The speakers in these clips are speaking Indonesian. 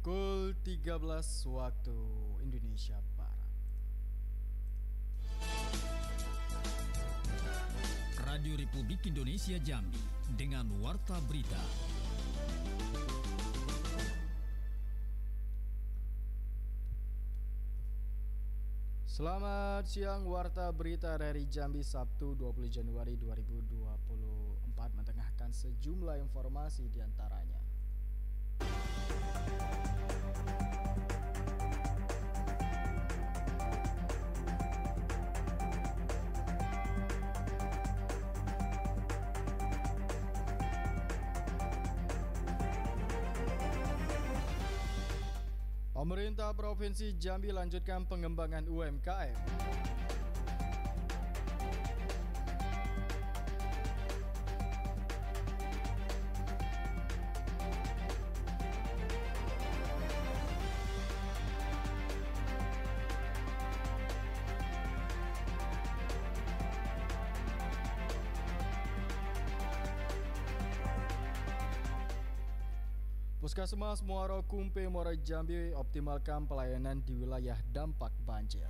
Pukul 13 waktu Indonesia Barat. Radio Republik Indonesia Jambi dengan Warta Berita. Selamat siang, Warta Berita dari Jambi, Sabtu 20 Januari 2024 mentengahkan sejumlah informasi diantaranya. Pemerintah Provinsi Jambi lanjutkan pengembangan UMKM. Puskesmas Muaro Kumpe Muaro Jambi optimalkan pelayanan di wilayah dampak banjir.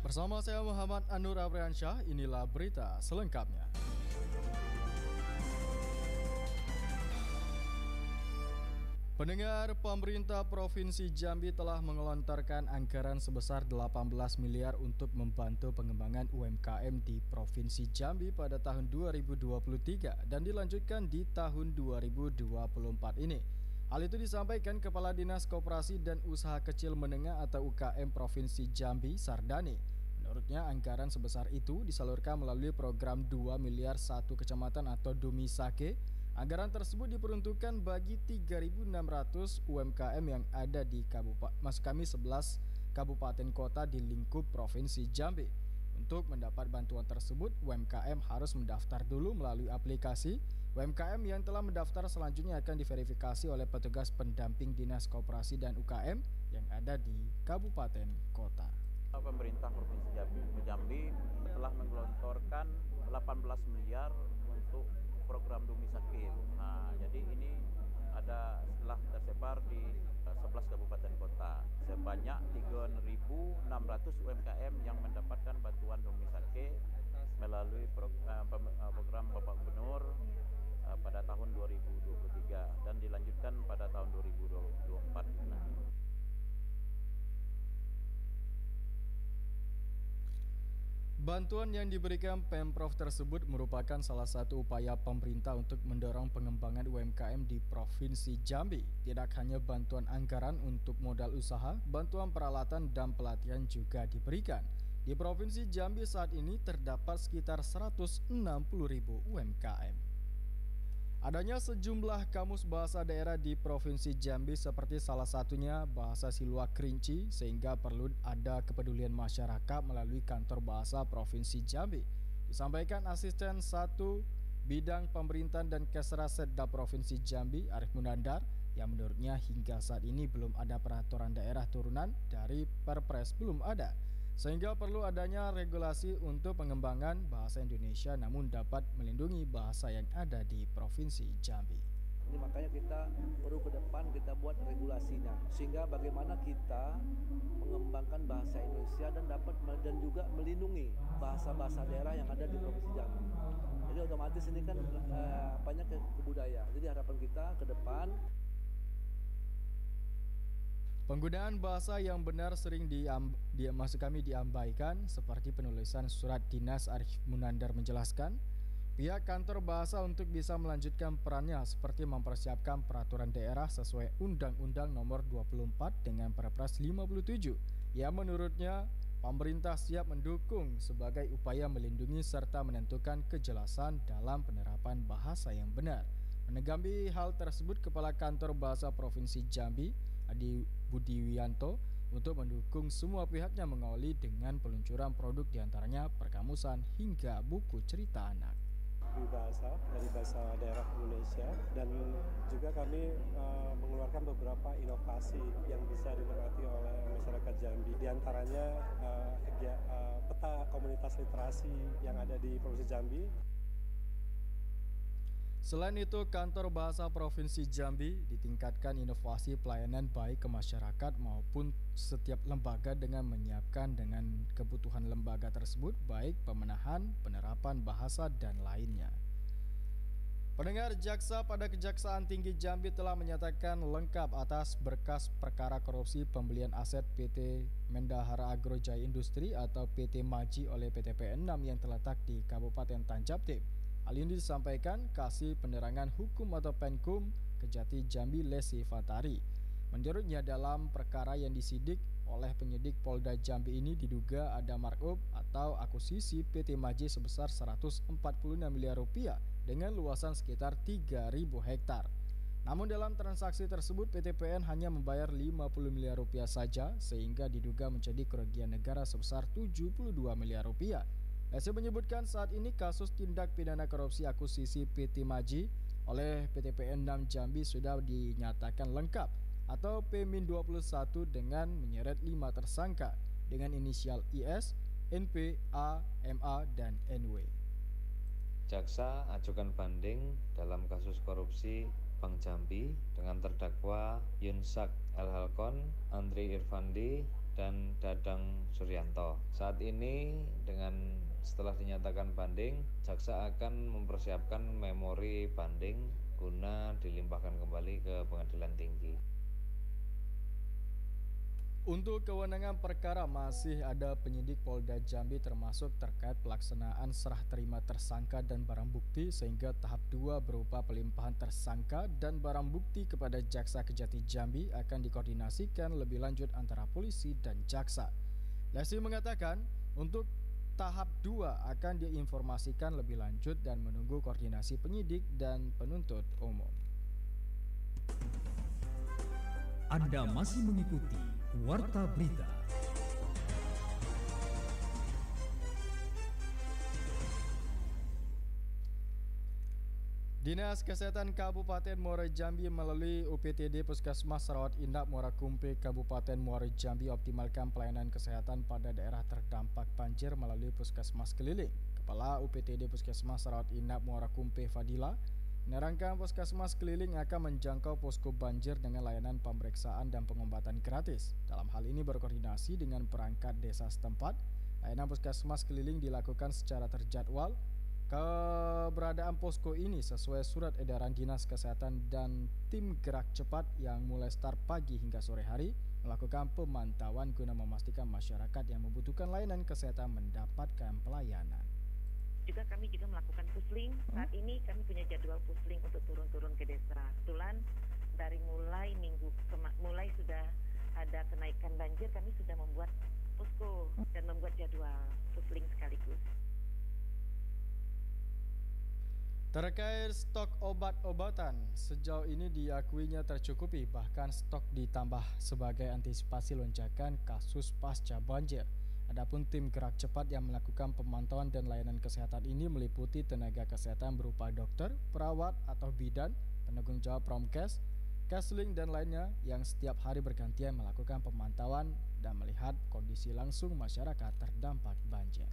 Bersama saya Muhammad Anur Abriansyah, inilah berita selengkapnya. Pendengar, pemerintah Provinsi Jambi telah mengelontorkan anggaran sebesar 18 miliar untuk membantu pengembangan UMKM di Provinsi Jambi pada tahun 2023 dan dilanjutkan di tahun 2024 ini. Hal itu disampaikan Kepala Dinas Koperasi dan Usaha Kecil Menengah atau UKM Provinsi Jambi, Sardani. Menurutnya, anggaran sebesar itu disalurkan melalui program 2 miliar 1 kecamatan atau Dumisake. Anggaran tersebut diperuntukkan bagi 3.600 UMKM yang ada di 11 kabupaten kota di lingkup Provinsi Jambi. Untuk mendapat bantuan tersebut, UMKM harus mendaftar dulu melalui aplikasi. UMKM yang telah mendaftar selanjutnya akan diverifikasi oleh petugas pendamping Dinas Koperasi dan UKM yang ada di kabupaten kota. Pemerintah Provinsi Jambi telah menggelontorkan 18 miliar untuk program Dumisake. Nah, jadi ini setelah tersebar di 11 kabupaten kota. Sebanyak 3.600 UMKM yang mendapatkan bantuan Dumisake melalui program Bapak Gubernur pada tahun 2023 dan dilanjutkan pada tahun 2024 nanti. Bantuan yang diberikan Pemprov tersebut merupakan salah satu upaya pemerintah untuk mendorong pengembangan UMKM di Provinsi Jambi. Tidak hanya bantuan anggaran untuk modal usaha, bantuan peralatan dan pelatihan juga diberikan. Di Provinsi Jambi saat ini terdapat sekitar 160.000 UMKM. Adanya sejumlah kamus bahasa daerah di Provinsi Jambi seperti salah satunya bahasa Siluak Kerinci, sehingga perlu ada kepedulian masyarakat melalui Kantor Bahasa Provinsi Jambi. Disampaikan Asisten 1 Bidang Pemerintahan dan Kesra Setda Provinsi Jambi, Arif Munandar, yang menurutnya hingga saat ini belum ada peraturan daerah turunan dari Perpres, belum ada. Sehingga perlu adanya regulasi untuk pengembangan bahasa Indonesia namun dapat melindungi bahasa yang ada di Provinsi Jambi. Ini makanya kita perlu ke depan kita buat regulasinya sehingga bagaimana kita mengembangkan bahasa Indonesia dan juga melindungi bahasa-bahasa daerah yang ada di Provinsi Jambi. Jadi otomatis ini kan banyak kebudayaan. Jadi harapan kita ke depan penggunaan bahasa yang benar sering diabaikan seperti penulisan surat dinas. Arif Munandar menjelaskan, pihak kantor bahasa untuk bisa melanjutkan perannya seperti mempersiapkan peraturan daerah sesuai Undang-Undang Nomor 24 dengan Perpres 57. Yang menurutnya, pemerintah siap mendukung sebagai upaya melindungi serta menentukan kejelasan dalam penerapan bahasa yang benar. Menanggapi hal tersebut, Kepala Kantor Bahasa Provinsi Jambi, Adi Budiwianto, untuk mendukung semua pihaknya mengawali dengan peluncuran produk diantaranya perkamusan hingga buku cerita anak. Wibahasa dari Bahasa Daerah Indonesia, dan juga kami mengeluarkan beberapa inovasi yang bisa dinikmati oleh masyarakat Jambi. Di antaranya peta komunitas literasi yang ada di Provinsi Jambi. Selain itu, Kantor Bahasa Provinsi Jambi ditingkatkan inovasi pelayanan baik ke masyarakat maupun setiap lembaga dengan menyiapkan dengan kebutuhan lembaga tersebut baik pemenahan, penerapan bahasa, dan lainnya. Pendengar, jaksa pada Kejaksaan Tinggi Jambi telah menyatakan lengkap atas berkas perkara korupsi pembelian aset PT Mendahara Agro Jaya Industri atau PT Maji oleh PT PN 6 yang terletak di Kabupaten Tanjab Tim. Hal ini disampaikan Kasih Penerangan Hukum atau Penkum Kejati Jambi Lesi Fatari. Menurutnya, dalam perkara yang disidik oleh penyidik Polda Jambi ini diduga ada markup atau akuisisi PT Maji sebesar 146 miliar rupiah dengan luasan sekitar 3.000 hektar. Namun dalam transaksi tersebut PT PN hanya membayar 50 miliar rupiah saja sehingga diduga menjadi kerugian negara sebesar 72 miliar rupiah. Lesi menyebutkan saat ini kasus tindak pidana korupsi akuisisi PT Maji oleh PT PN 6 Jambi sudah dinyatakan lengkap atau P-21 dengan menyeret 5 tersangka dengan inisial IS, NP, A, MA, dan NW. Jaksa ajukan banding dalam kasus korupsi Bank Jambi dengan terdakwa Yunsak El Halkon, Andri Irfandi, dan Dadang Suryanto. Saat ini setelah dinyatakan banding, jaksa akan mempersiapkan memori banding guna dilimpahkan kembali ke Pengadilan Tinggi. Untuk kewenangan perkara masih ada penyidik Polda Jambi termasuk terkait pelaksanaan serah terima tersangka dan barang bukti sehingga tahap 2 berupa pelimpahan tersangka dan barang bukti kepada Jaksa Kejati Jambi akan dikoordinasikan lebih lanjut antara polisi dan jaksa. Lesi mengatakan untuk tahap 2 akan diinformasikan lebih lanjut dan menunggu koordinasi penyidik dan penuntut umum. Anda masih mengikuti Warta Berita. Dinas Kesehatan Kabupaten Muara Jambi melalui UPTD Puskesmas Rawat Inap Muara Kumpe Kabupaten Muara Jambi optimalkan pelayanan kesehatan pada daerah terdampak banjir melalui puskesmas keliling. Kepala UPTD Puskesmas Rawat Inap Muara Kumpe Fadila menerangkan puskesmas keliling akan menjangkau posko banjir dengan layanan pemeriksaan dan pengobatan gratis. Dalam hal ini berkoordinasi dengan perangkat desa setempat, layanan puskesmas keliling dilakukan secara terjadwal. Keberadaan posko ini sesuai surat edaran Dinas Kesehatan dan tim gerak cepat yang mulai start pagi hingga sore hari melakukan pemantauan guna memastikan masyarakat yang membutuhkan layanan kesehatan mendapatkan pelayanan. Juga kami juga melakukan pusling. Saat ini kami punya jadwal pusling untuk turun-turun ke desa. Kebetulan dari mulai sudah ada kenaikan banjir, kami sudah membuat posko dan membuat jadwal pusling sekaligus. Terkait stok obat-obatan, sejauh ini diakuinya tercukupi, bahkan stok ditambah sebagai antisipasi lonjakan kasus pasca banjir. Adapun tim gerak cepat yang melakukan pemantauan dan layanan kesehatan ini meliputi tenaga kesehatan berupa dokter, perawat atau bidan, penanggung jawab promkes, Kesling dan lainnya yang setiap hari bergantian melakukan pemantauan dan melihat kondisi langsung masyarakat terdampak banjir.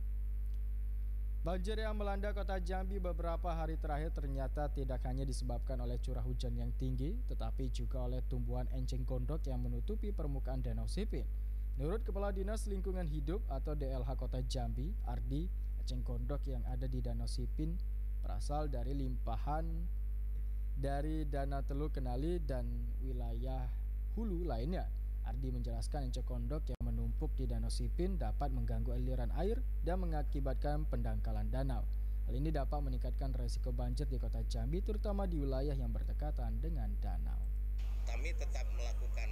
Banjir yang melanda kota Jambi beberapa hari terakhir ternyata tidak hanya disebabkan oleh curah hujan yang tinggi, tetapi juga oleh tumbuhan enceng gondok yang menutupi permukaan Danau Sipin. Menurut Kepala Dinas Lingkungan Hidup atau DLH Kota Jambi, Ardi, eceng gondok yang ada di Danau Sipin berasal dari limpahan dari Danau Teluk Kenali dan wilayah hulu lainnya. Ardi menjelaskan eceng gondok yang menumpuk di Danau Sipin dapat mengganggu aliran air dan mengakibatkan pendangkalan danau. Hal ini dapat meningkatkan risiko banjir di Kota Jambi, terutama di wilayah yang berdekatan dengan danau. Kami tetap melakukan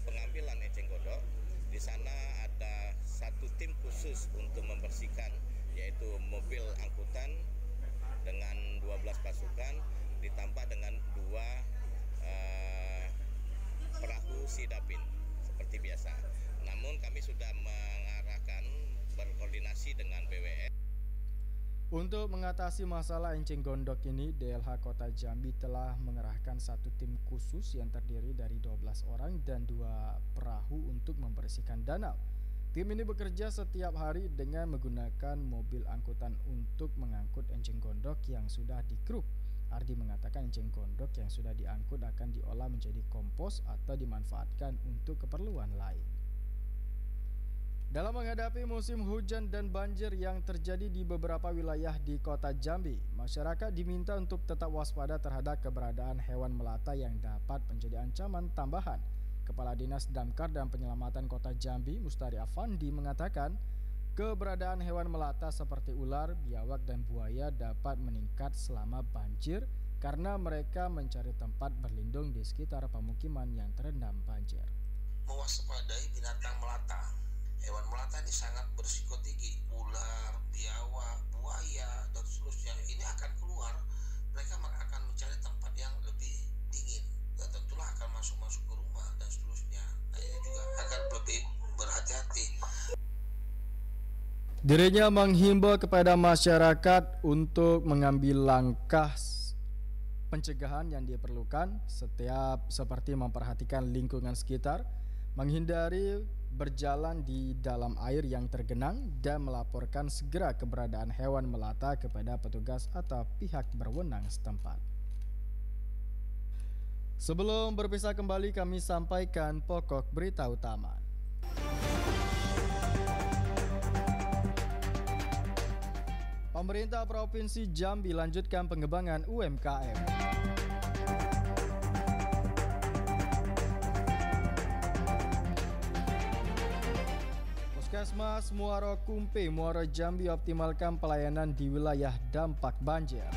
pengambilan eceng gondok. Di sana ada satu tim khusus untuk membersihkan, yaitu mobil angkutan dengan 12 pasukan ditambah dengan 2 perahu sidapin seperti biasa. Namun kami sudah mengarahkan berkoordinasi dengan BWN. Untuk mengatasi masalah enceng gondok ini, DLH Kota Jambi telah mengerahkan satu tim khusus yang terdiri dari 12 orang dan 2 perahu untuk membersihkan danau. Tim ini bekerja setiap hari dengan menggunakan mobil angkutan untuk mengangkut enceng gondok yang sudah dikeruk. Ardi mengatakan enceng gondok yang sudah diangkut akan diolah menjadi kompos atau dimanfaatkan untuk keperluan lain. Dalam menghadapi musim hujan dan banjir yang terjadi di beberapa wilayah di Kota Jambi, masyarakat diminta untuk tetap waspada terhadap keberadaan hewan melata yang dapat menjadi ancaman tambahan. Kepala Dinas Damkar dan Penyelamatan Kota Jambi, Mustari Afandi, mengatakan keberadaan hewan melata seperti ular, biawak, dan buaya dapat meningkat selama banjir karena mereka mencari tempat berlindung di sekitar pemukiman yang terendam banjir. Mewaspadai binatang melata. Hewan melata ini sangat berisiko tinggi. Ular, biawak, buaya, dan seterusnya ini akan keluar. Mereka akan mencari tempat yang lebih dingin dan tentulah akan masuk ke rumah dan seterusnya. Nah, ini juga akan lebih berhati-hati. Dirinya menghimbau kepada masyarakat untuk mengambil langkah pencegahan yang diperlukan seperti memperhatikan lingkungan sekitar, menghindari berjalan di dalam air yang tergenang, dan melaporkan segera keberadaan hewan melata kepada petugas atau pihak berwenang setempat. Sebelum berpisah kembali, kami sampaikan pokok berita utama. Pemerintah Provinsi Jambi lanjutkan pengembangan UMKM. Puskesmas Muaro Kumpe, Muaro Jambi optimalkan pelayanan di wilayah dampak banjir.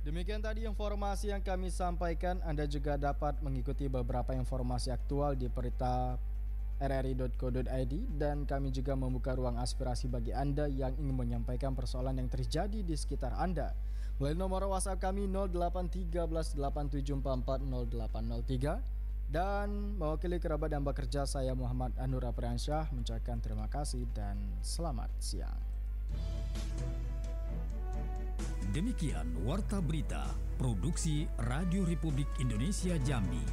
Demikian tadi informasi yang kami sampaikan. Anda juga dapat mengikuti beberapa informasi aktual di berita rri.co.id, dan kami juga membuka ruang aspirasi bagi Anda yang ingin menyampaikan persoalan yang terjadi di sekitar Anda melalui nomor WhatsApp kami 081387440803. Dan mewakili kerabat dan bekerja, saya Muhammad Anura Priansyah mengucapkan terima kasih dan selamat siang. Demikian Warta Berita Produksi Radio Republik Indonesia Jambi.